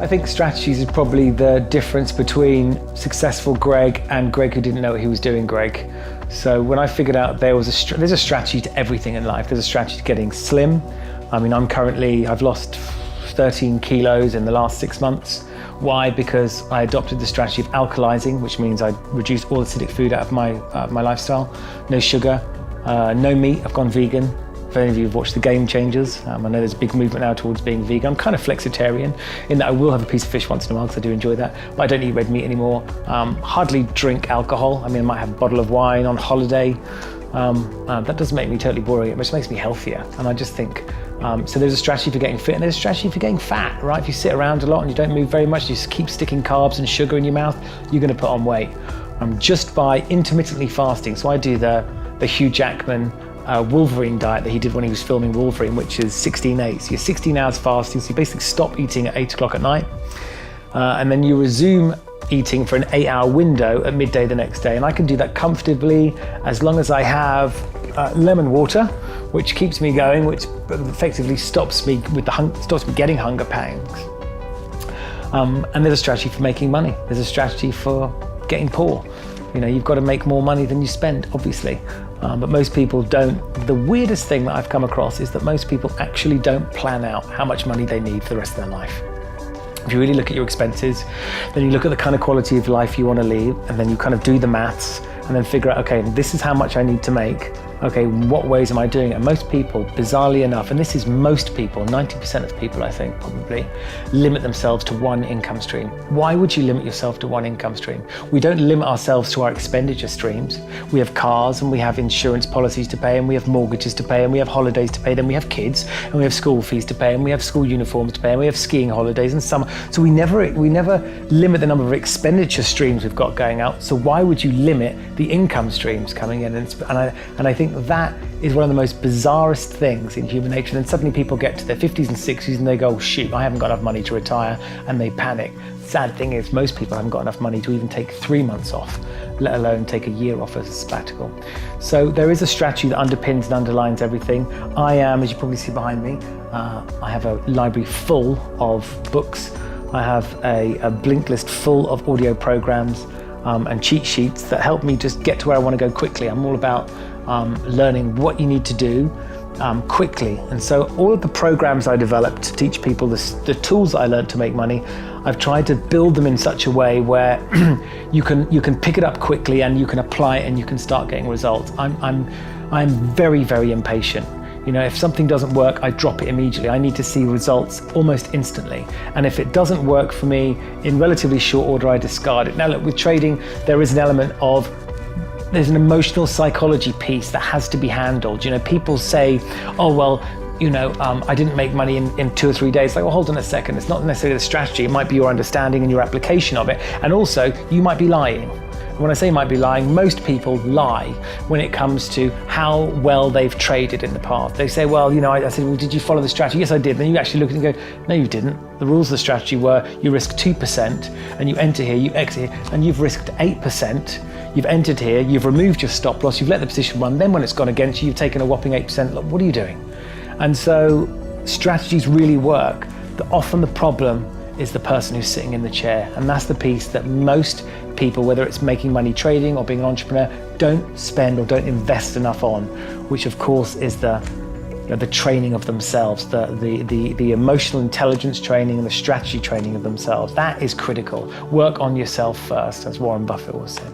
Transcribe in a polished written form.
I think strategies is probably the difference between successful Greg and Greg who didn't know what he was doing Greg. So when I figured out there's a strategy to everything in life. There's a strategy to getting slim. I mean, I've lost 13 kilos in the last 6 months. Why? Because I adopted the strategy of alkalizing, which means I reduced all acidic food out of my lifestyle. No sugar, no meat. I've gone vegan. If any of you have watched The Game Changers, I know there's a big movement now towards being vegan. I'm kind of flexitarian in that I will have a piece of fish once in a while because I do enjoy that, but I don't eat red meat anymore. Hardly drink alcohol. I mean, I might have a bottle of wine on holiday. That doesn't make me totally boring, it just makes me healthier. And I just think, so there's a strategy for getting fit and there's a strategy for getting fat, right? If you sit around a lot and you don't move very much, you just keep sticking carbs and sugar in your mouth, you're gonna put on weight. Just by intermittently fasting. So I do the Hugh Jackman Wolverine diet that he did when he was filming Wolverine, which is 16/8. So you're 16 hours fasting, so you basically stop eating at 8 o'clock at night, and then you resume eating for an 8-hour window at midday the next day. And I can do that comfortably as long as I have lemon water, which keeps me going, which effectively stops me getting hunger pangs. And there's a strategy for making money. There's a strategy for getting poor. You know, you've got to make more money than you spend, obviously. But most people don't. The weirdest thing that I've come across is that most people actually don't plan out how much money they need for the rest of their life. If you really look at your expenses, then you look at the kind of quality of life you want to lead, and then you kind of do the maths and then figure out, okay, this is how much I need to make. Okay, what ways am I doing it? And most people, bizarrely enough, and this is most people, 90% of people I think probably, limit themselves to one income stream. Why would you limit yourself to one income stream? We don't limit ourselves to our expenditure streams. We have cars and we have insurance policies to pay and we have mortgages to pay and we have holidays to pay, then we have kids and we have school fees to pay and we have school uniforms to pay and we have skiing holidays and summer. So we never limit the number of expenditure streams we've got going out. So why would you limit the income streams coming in? And I think that is one of the most bizarrest things in human nature. And suddenly people get to their 50s and 60s and they go, oh, shoot, I haven't got enough money to retire, and they panic. Sad thing is most people haven't got enough money to even take 3 months off, let alone take a year off as a sabbatical. So there is a strategy that underpins and underlines everything. I am, as you probably see behind me, I have a library full of books. I have a blink list full of audio programs and cheat sheets that help me just get to where I want to go quickly. I'm all about learning what you need to do quickly. And so all of the programs I developed to teach people the tools that I learned to make money, I've tried to build them in such a way where you can pick it up quickly and you can apply it and you can start getting results. I'm very, very impatient. You know, if something doesn't work, I drop it immediately. I need to see results almost instantly. And if it doesn't work for me in relatively short order, I discard it. Now look, with trading, there is an element of there's an emotional psychology piece that has to be handled. You know, people say, oh, well, you know, I didn't make money in 2 or 3 days. Like, well, hold on a second. It's not necessarily the strategy. It might be your understanding and your application of it. And also, you might be lying. When I say might be lying, most people lie when it comes to how well they've traded in the past. They say, well, you know, I said, well, did you follow the strategy? Yes, I did. Then you actually look at it and go, no, you didn't. The rules of the strategy were you risk 2% and you enter here, you exit here, and you've risked 8%. You've entered here, you've removed your stop loss, you've let the position run, then when it's gone against you, you've taken a whopping 8%. Look, what are you doing? And so strategies really work. Often the problem is the person who's sitting in the chair. And that's the piece that most people, whether it's making money trading or being an entrepreneur, don't spend or don't invest enough on, which of course is the training of themselves, the emotional intelligence training and the strategy training of themselves. That is critical. Work on yourself first, as Warren Buffett always said.